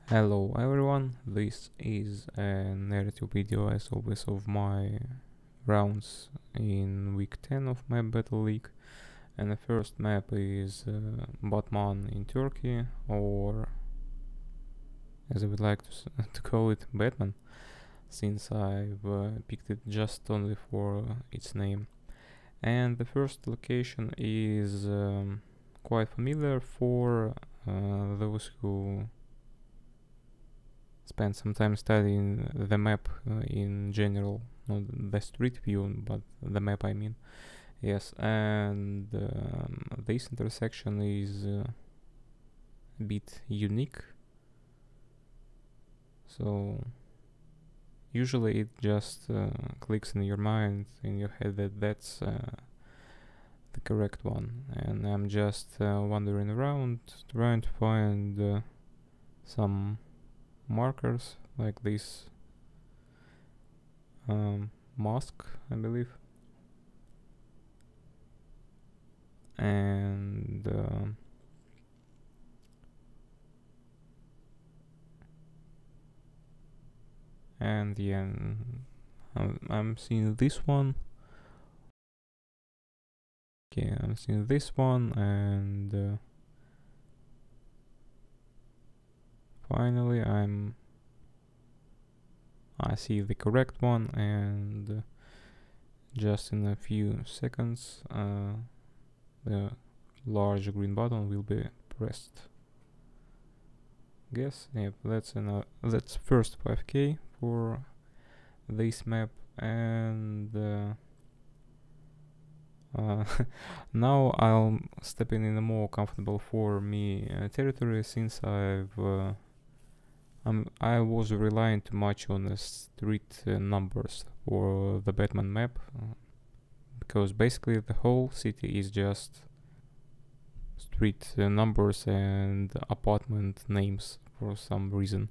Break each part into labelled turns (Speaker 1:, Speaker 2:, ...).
Speaker 1: Hello everyone, this is a narrative video as always of my rounds in week 10 of map battle league, and the first map is Batman in Turkey, or as I would like to call it, Batman, since I've picked it just only for its name. And the first location is quite familiar for those who spend some time studying the map in general, not the street view, but the map I mean. Yes, and this intersection is a bit unique. So usually it just clicks in your mind, in your head, that that's the correct one, and I'm just wandering around trying to find some markers like this mask, I believe, and yeah, I'm seeing this one. Okay, I'm seeing this one, and finally I see the correct one, and just in a few seconds the large green button will be pressed. Guess, yep, that's first 5k for this map, and now I'll step in a more comfortable for me territory, since I was relying too much on the street numbers for the Batman map, because basically the whole city is just street numbers and apartment names for some reason.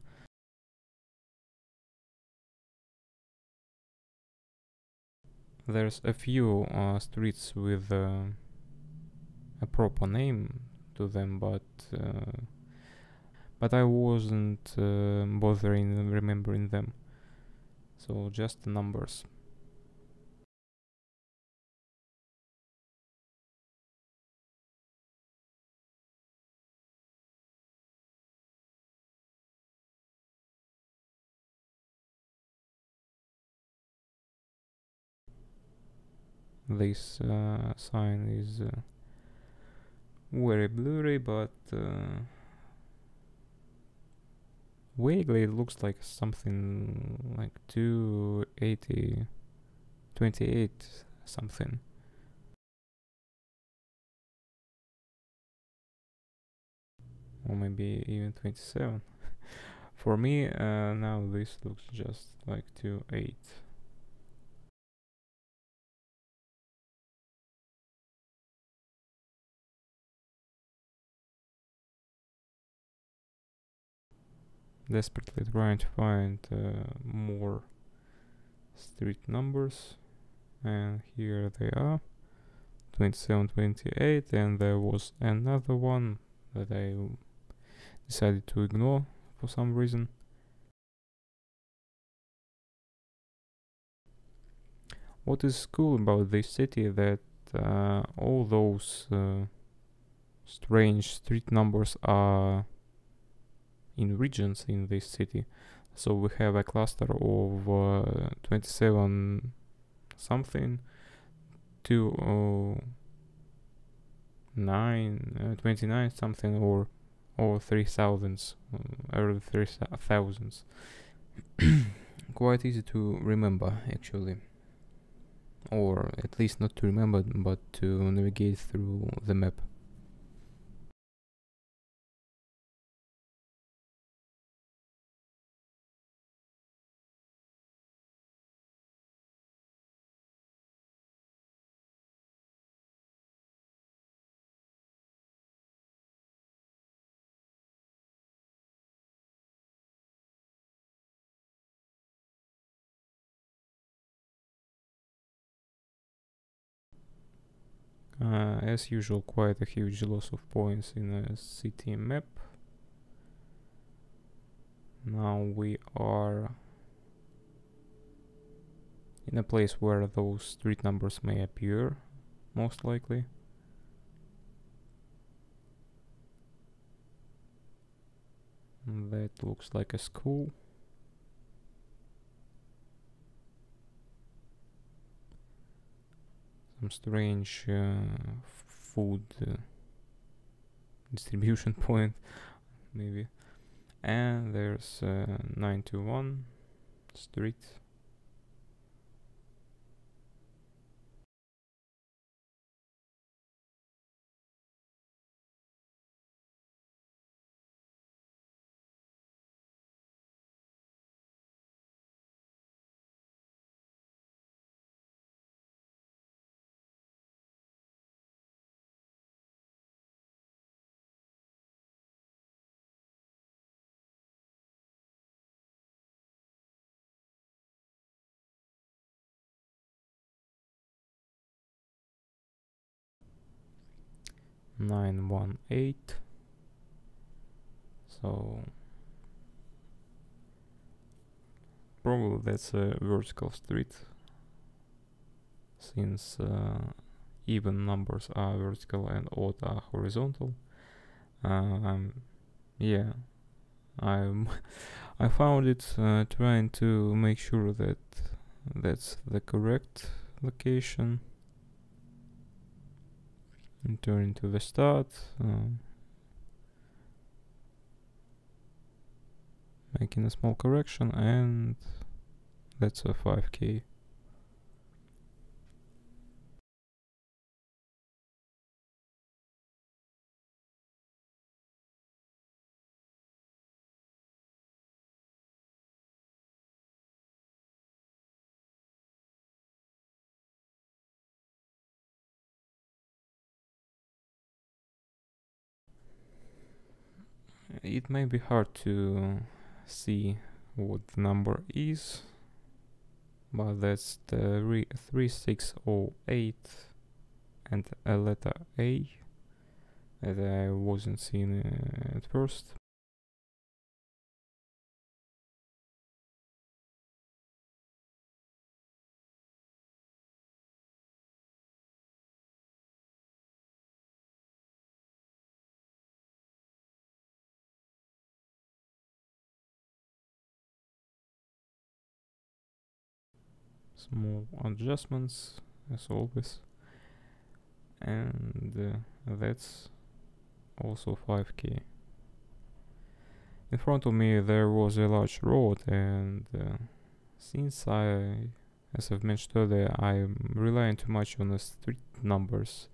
Speaker 1: There's a few streets with a proper name to them, but I wasn't bothering remembering them, so just the numbers. This sign is very blurry, but vaguely it looks like something like 280 28 something. Or maybe even 27. For me, now this looks just like 28. Desperately trying to find more street numbers, and here they are, 27, 28, and there was another one that I decided to ignore for some reason. What is cool about this city that all those strange street numbers are in regions in this city. So we have a cluster of 27 something to 29 something, or 3000s, early 3000s. Quite easy to remember, actually, or at least not to remember, but to navigate through the map. As usual, quite a huge loss of points in a city map. Now we are in a place where those street numbers may appear, most likely. That looks like a school. Some strange food distribution point, maybe. And there's 921 street. Nine one eight. So probably that's a vertical street, since even numbers are vertical and odd are horizontal. Yeah, I found it trying to make sure that that's the correct location. And turn to the start, making a small correction, and that's a 5k. It may be hard to see what the number is, but that's the 3608 and a letter A that I wasn't seeing at first. Small adjustments as always, and that's also 5k. In front of me there was a large road, and since as I've mentioned earlier, I'm relying too much on the street numbers,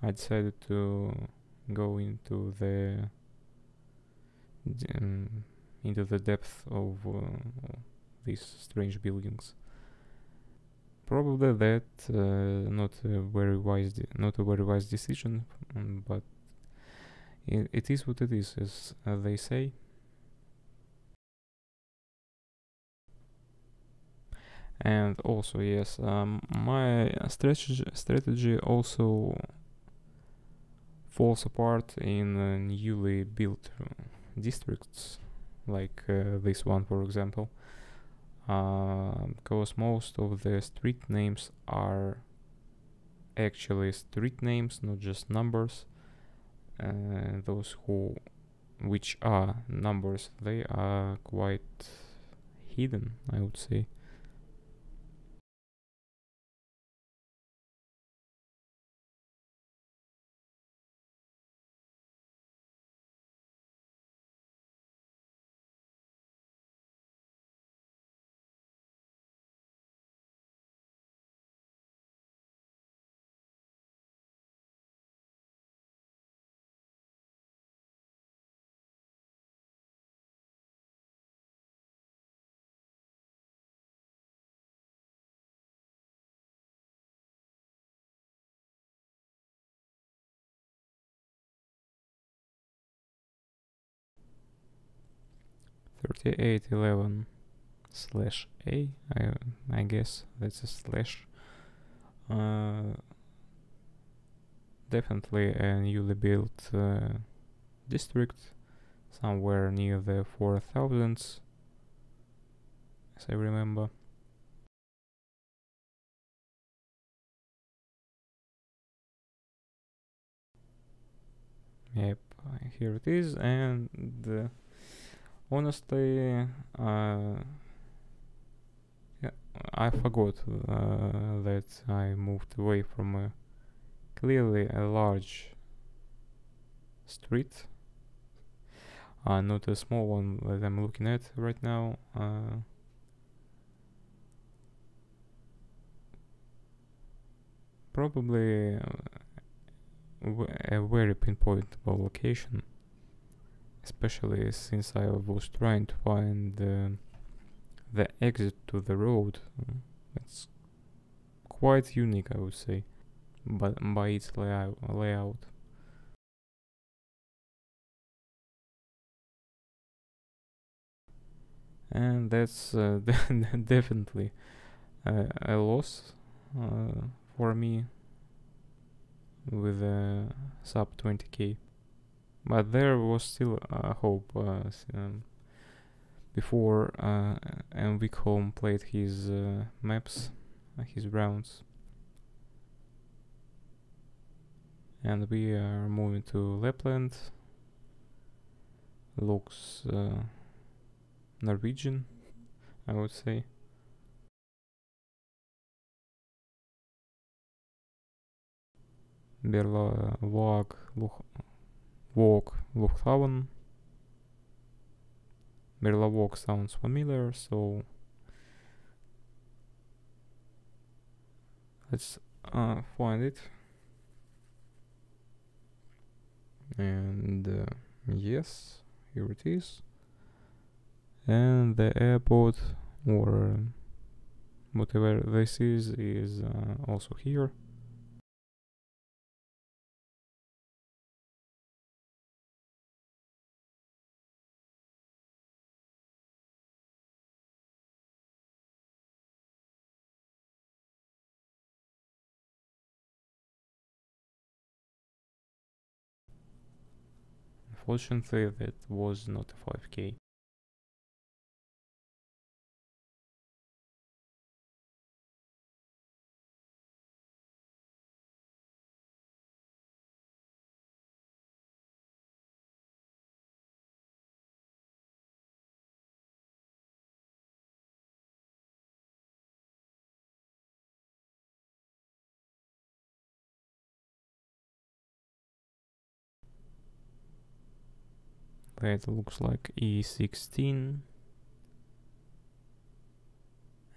Speaker 1: I decided to go into the depth of these strange buildings. Probably that not a very wise decision, but it is what it is, as they say. And also, yes, my strategy also falls apart in newly built districts, like this one, for example. Because most of the street names are actually street names, not just numbers. Those which are numbers, they are quite hidden, I would say. (3811/A), I guess that's a slash. Definitely a newly built district, somewhere near the 4000s. as I remember. Yep, here it is, and honestly, yeah, I forgot that I moved away from clearly a large street, not a small one that I'm looking at right now. Probably a very pinpointable location, especially since I was trying to find the exit to the road. It's quite unique, I would say, but by its layout. And that's definitely a loss for me with a sub 20k. But there was still hope before mwickholm played his maps, his rounds. And we are moving to Lapland. Looks Norwegian, I would say. Berlawag, Luchthaven. Berlawag sounds familiar, so let's find it. And yes, here it is. And the airport, or whatever this is also here. Unfortunately, that was not a 5k. That looks like E16.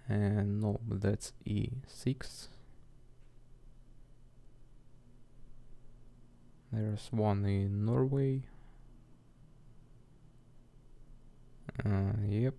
Speaker 1: And no, that's E6. There's one in Norway. Yep.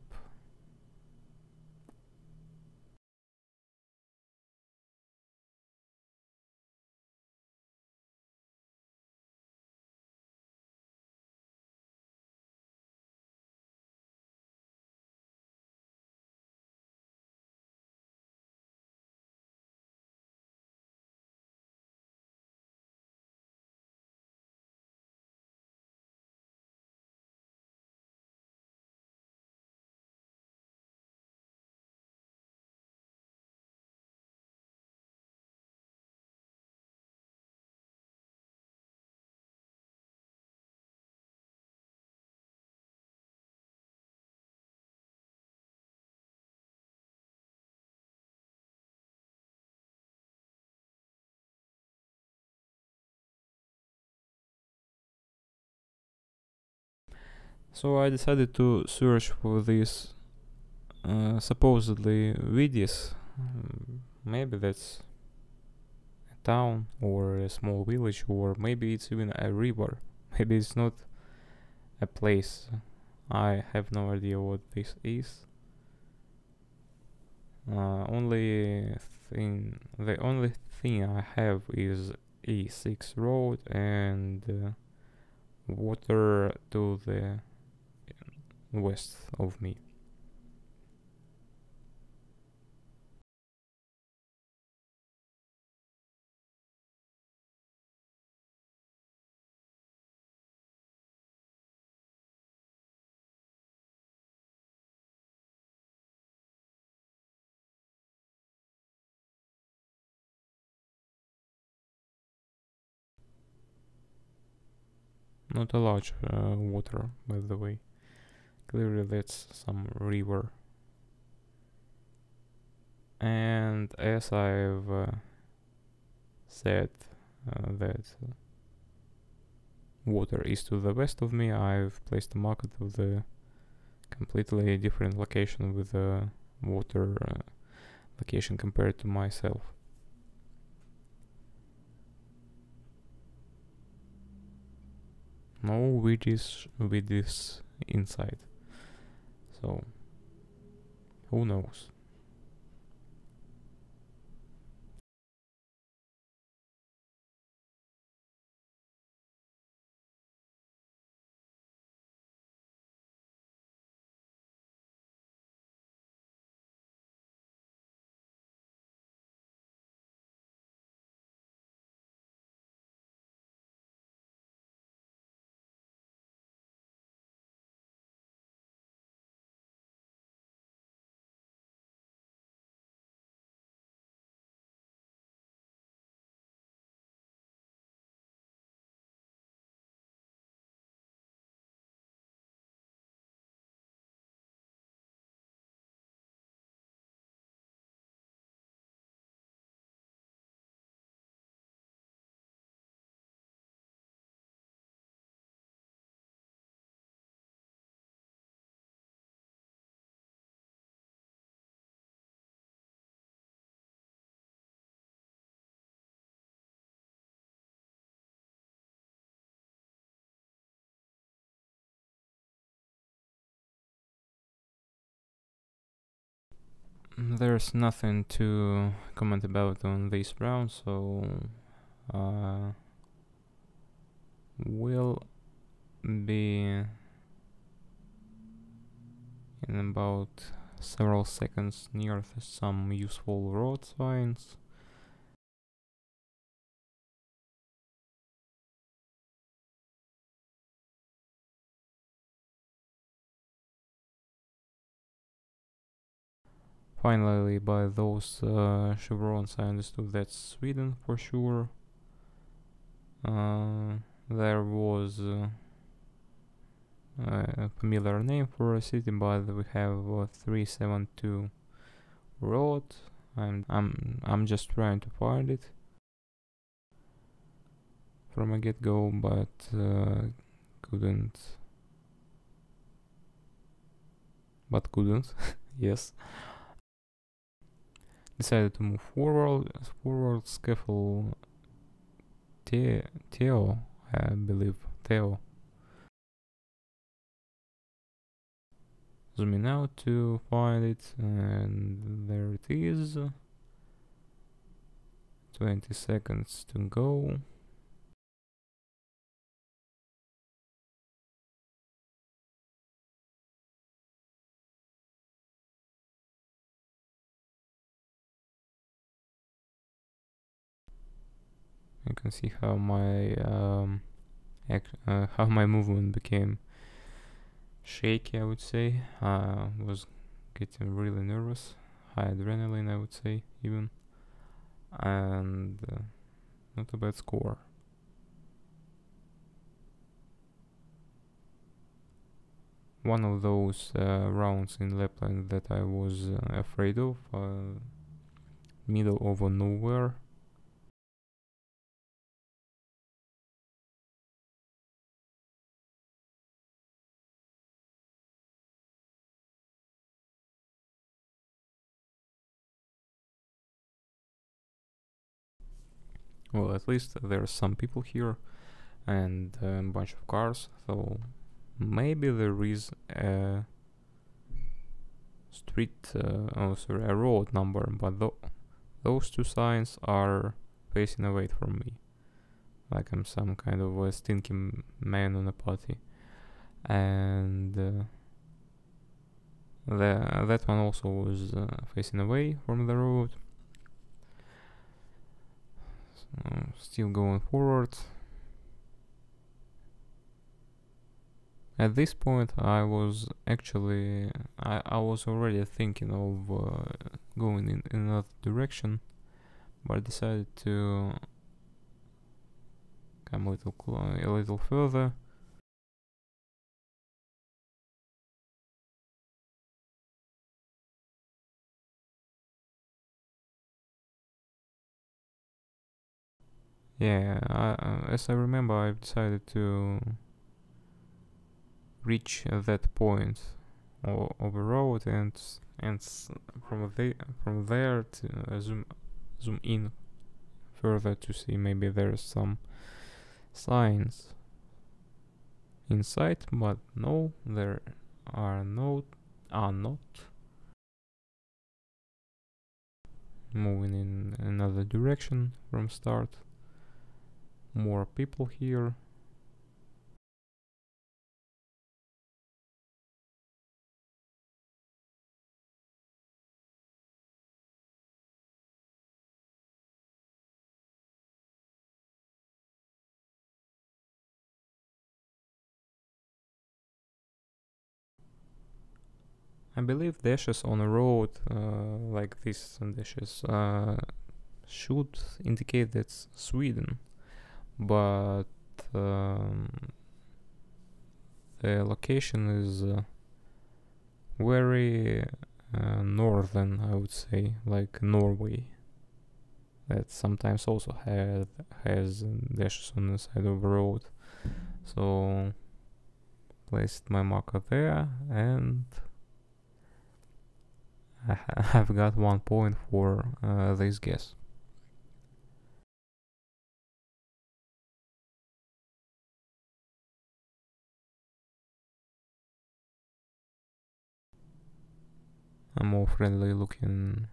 Speaker 1: So I decided to search for this supposedly Vidis. Maybe that's a town or a small village, or maybe it's even a river. Maybe it's not a place. I have no idea what this is. The only thing I have is E6 road and water to the west of me. not a large water, by the way. Clearly that's some river. And as I've said that water is to the west of me, I've placed a market of the completely different location with the water location compared to myself. No widgets with this inside, so who knows. There's nothing to comment about on this round, so we'll be in about several seconds near some useful road signs. Finally, by those chevrons I understood that's Sweden for sure. There was a familiar name for a city, but we have 372 road. I'm just trying to find it from a get-go, but couldn't. Yes. Decided to move forward. Scaffold Theo, I believe. Theo. Zooming out to find it, and there it is. 20 seconds to go. You can see how my movement became shaky, I would say. I was getting really nervous, high adrenaline, I would say, even, and not a bad score. One of those rounds in Lapland that I was afraid of, middle of nowhere. Well, at least there's some people here and a bunch of cars, so maybe there is a a road number, but those two signs are facing away from me, like I'm some kind of a stinking man on a party. And that one also was facing away from the road. Still going forward. At this point I was actually I was already thinking of going in another direction, but I decided to come a little further Yeah, as I remember, I've decided to reach that point of a road and from there to zoom in further to see maybe there's some signs inside, but no, there are not. Moving in another direction from start. More people here. I believe dashes on a road like this dashes should indicate that's Sweden, but um, the location is very northern, I would say, like Norway. That sometimes also has dashes on the side of the road. So placed my marker there, and I've got 1 point for this guess. I'm more friendly looking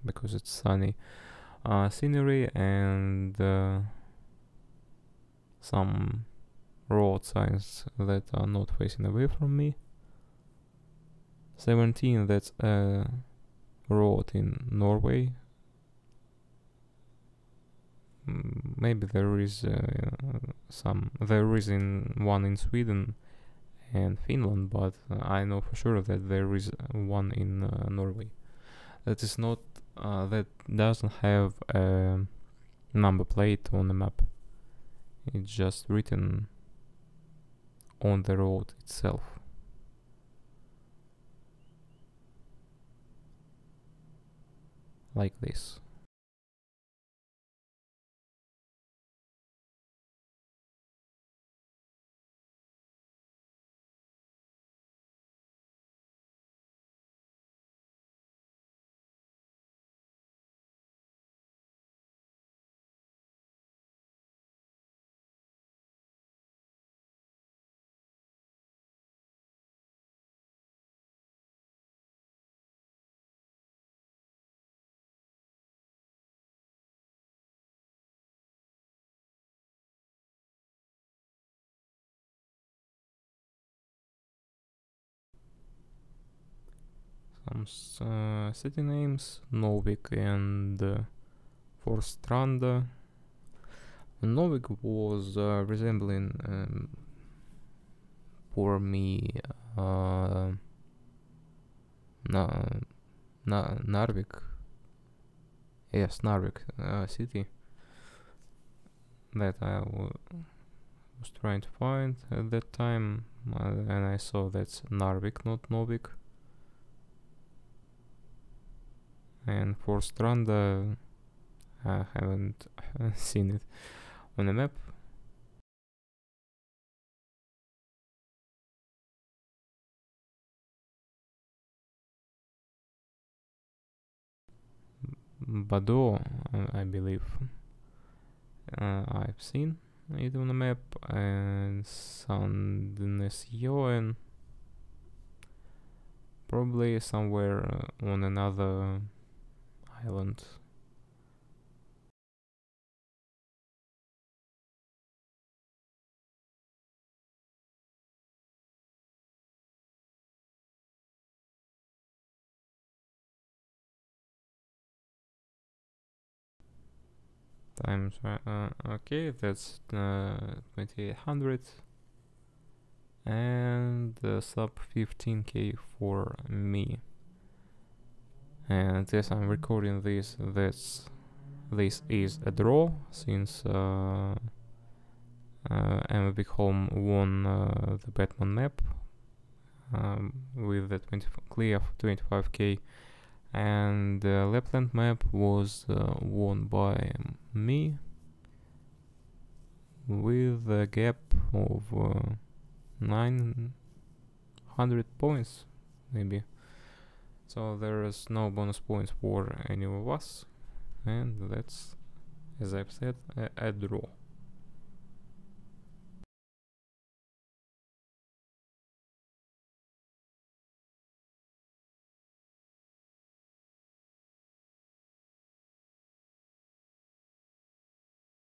Speaker 1: because it's sunny. Scenery and some road signs that are not facing away from me. 17, that's a road in Norway. Maybe there is one in Sweden and Finland, but I know for sure that there is one in Norway. That is not that doesn't have a number plate on the map. It's just written on the road itself. Like this. Some city names, Novik and Forstranda. Novik was resembling for me Narvik. Yes, Narvik city that I was trying to find at that time, and I saw that's Narvik, not Novik. And for Stranda, I haven't seen it on the map. Bado, I believe, I've seen it on the map, and Sandnesjoen, probably somewhere on another island. Times okay, that's 2800 and sub 15k for me. And as I'm recording this, this is a draw, since mwickholm won the Batman map with the clear 25k, and the Lapland map was won by me with a gap of 900 points maybe. So there is no bonus points for any of us, and that's, as I've said, a draw.